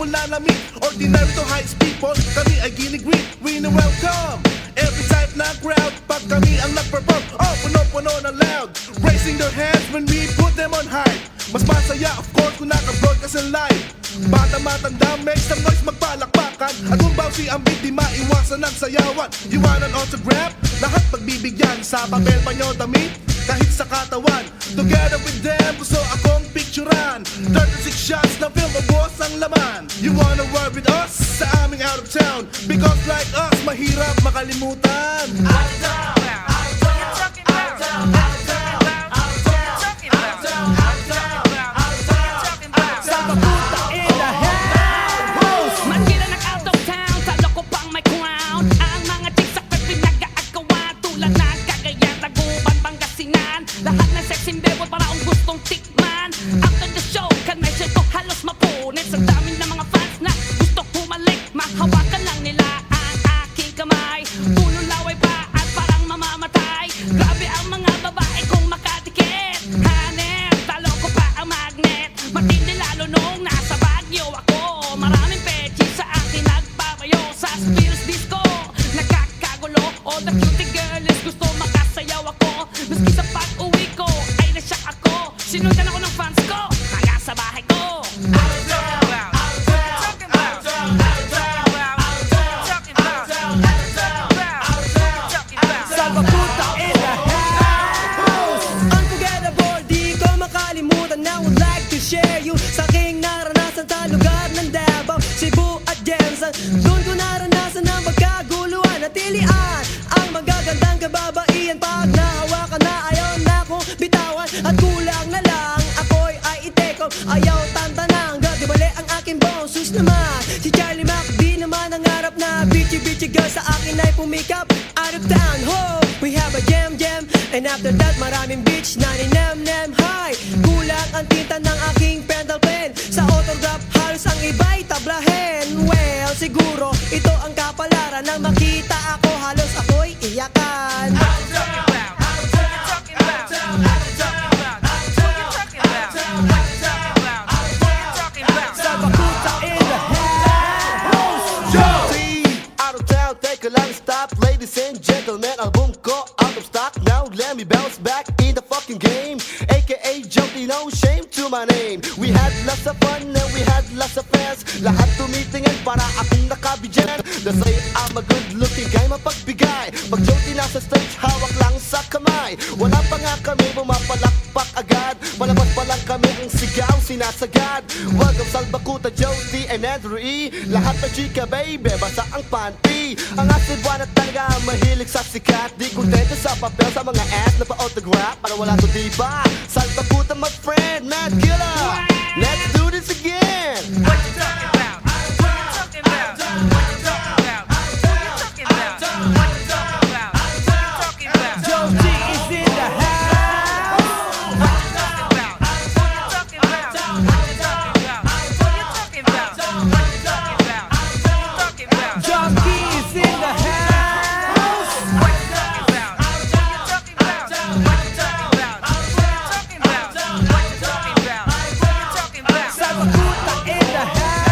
people na lamig. Ordinary to highest people, kami ay ginigreet. We na welcome every type na crowd. Pag kami ang nag-perform, oh, puno-puno na loud. Raising their hands when we put them on high. Mas masaya of course kung naka-broadcast and live. Bata matanda, make some noise, magpalakpakan. At kung bawsi ang beat, di maiwasan ng sayawan. You want an autograph? Lahat pagbibigyan. Sa papel pa nyo damit, kahit sa katawan. Together with them, gusto akong picturean. 36 shots na film, ubos ang laman. You wanna work with us? Sa aming out of town. Because like us, mahirap makalimutan. Out of town, out of town, out of town, out of town. Lahat ng sexing bebo para ang gustong tikman. After the show, connection ko halos mapunit. Sa dami ng mga fans na gusto humalik. Mahawakan lang nila ang aking kamay. Puno laway pa at parang mamamatay. Grabe ang mga babae kong makadikit. Hanep, talo ko pa ang magnet. Matindi lalo nung nasa Baguio ako. Maraming pechi sa akin nagpapayo. Sa Spills Disco, nakakagulo. All the cutie girls gusto makasayaw ako. Maski sa pag-uwi ko ay nasyak ako. Sinundan ako ng fans ko hanggang sa bahay ko. Salvaputa in the house. Unforgettable, di ko makalimutan na would like to share you sa aking naranasan sa lugar ng Davao, Cebu at Jensen. Doon ko naranasan ang magkaguluhan at tilian ang magagandang kababaihan. Pag nahawakan na ayaw na akong bitawan. At kulang na lang ako'y ay itekong. Ayaw tantanang di bali ang aking boses naman. Si Charlie Mac di naman ang harap na bitchy girl sa akin ay pumikap. Out of town, ho, we have a jam. And after that maraming bitch na nem high. Kulang ang tinta ng aking pentel pen. Sa autograph halos ang iba'y tablahin. Well, siguro ito ang kapalaran. Nang makita ako halos ako'y iyakan. Take a long stop, ladies and gentlemen. Album ko out of stock. Now let me bounce back in the fucking game. AKA Jumpy, no shame to my name. We had lots of fun and we had lots of fans. Lahat tumitingin para akong nakabigyan. They say I'm a good looking guy, mapagbigay. Pag Jumpy nasa stage, hawak lang sa kamay. Wala pa nga kami, bumapalakpak agad. Palabas pa lang kami ang sigaw, sinasagad. Welcome Salvakuta, Jody and Andrew E. Lahat na chika baby, basa ang panty. Ang asibuan at talaga mahilig sa sikat. Di kontento sa papel sa mga ass na pa-autograph. Para wala to diba? Salvakuta my friend, mad killer. Let's do this again. What you talking about? What you talking about? What you talking about? What you talking about? What you talking about? What you talking about? Joe G is in the house. What you talking about? What you talking about? What you talking about? What you talking about? What you talking about? What you talking about? Joe G is in the house. What you talking about? What you talking about? What you talking about? What you talking about? What you talking about? What you talking about? Salvakuta in the house.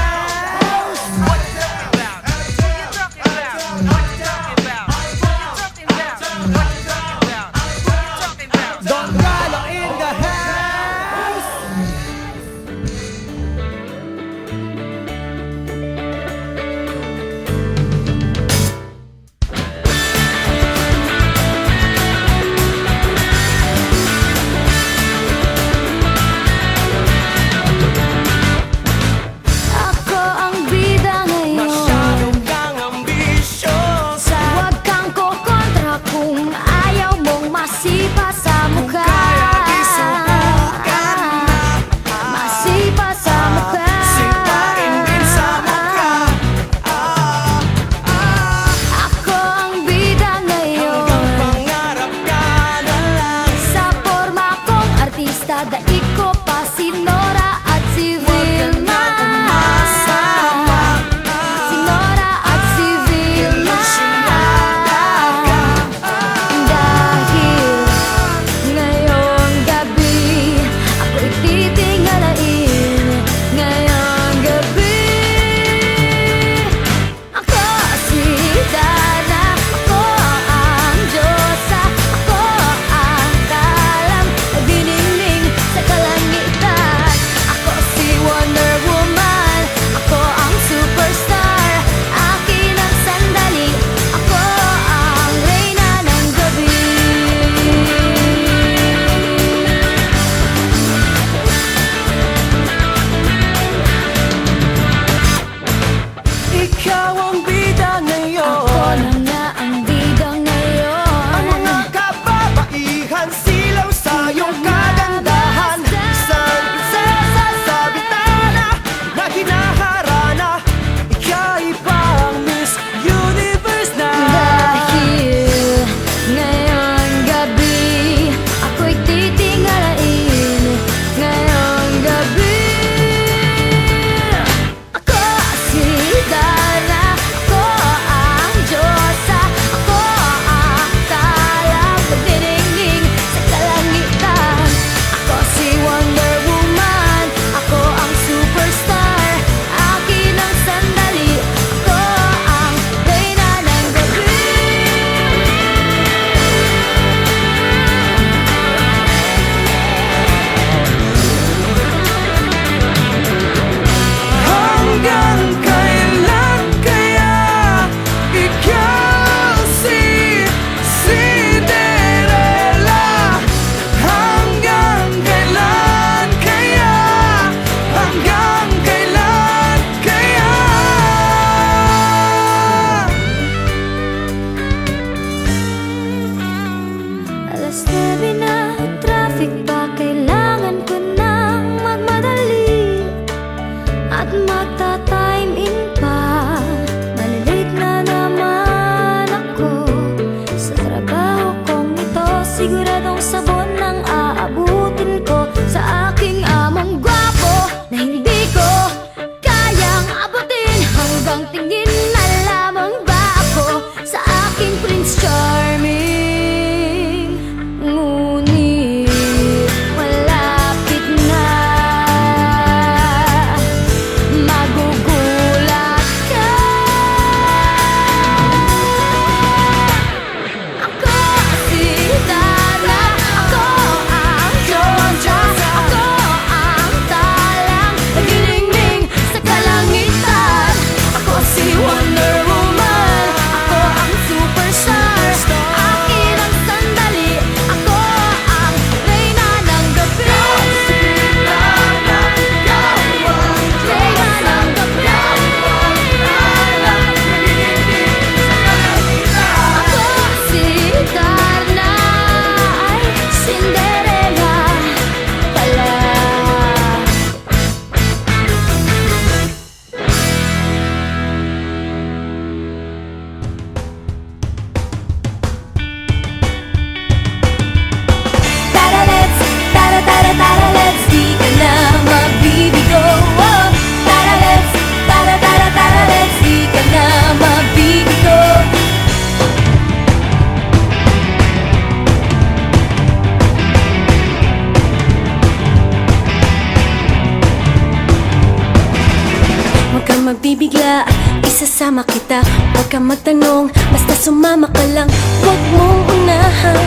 handa, isasama kita. Huwag ka magtanong, basta sumama ka lang. Huwag mong unahan,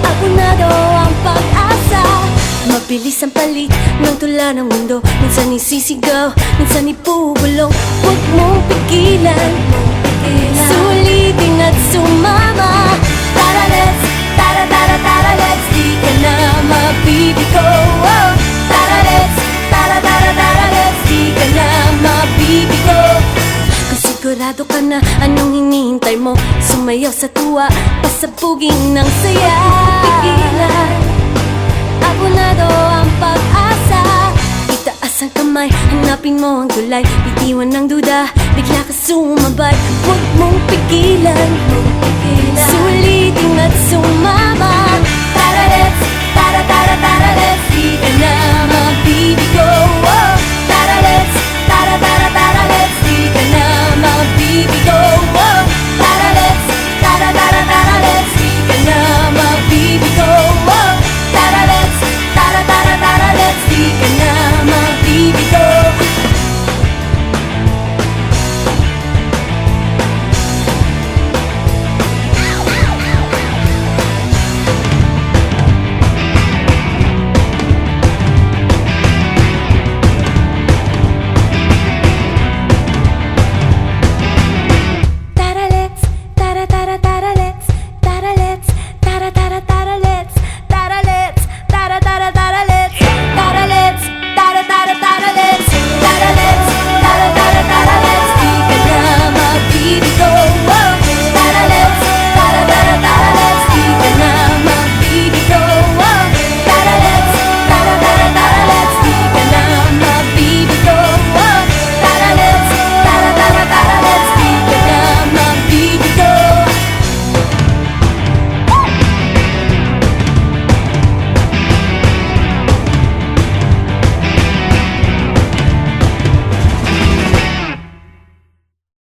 abonado ang pag-asa. Mabilis ang palit ng tula ng mundo. Minsan isisigaw, minsan ipubulong. Huwag mong pigilan, sulitin at sumama. Tara let's, tara let's, di ka na mabibigo. Oh, tara let's, tara let's, di ka na mabibigo. Kung sigurado ka na anong hinihintay mo, sumayaw sa tuwa, pasabugin ng saya. Pigilan, abonado ang pag-asa. Itaas ang kamay, hanapin mo ang tulay. Bitiwan ng duda, bigla ka sumabay. Huwag mong pigilan, sulitin at sumama. Tara let's, tara let's, di ka na mabibigo. Oh,